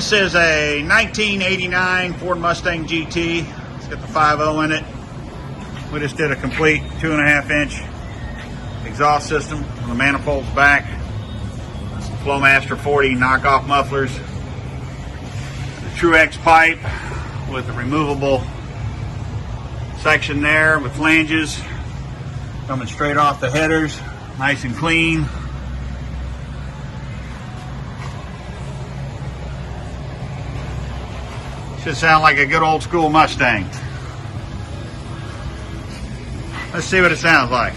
This is a 1989 Ford Mustang GT. It's got the 5.0 in it. We just did a complete 2.5-inch exhaust system on the manifolds back. Flowmaster 40 knockoff mufflers. The Truex pipe with a removable section there with flanges coming straight off the headers, nice and clean. Should sound like a good old school Mustang. Let's see what it sounds like.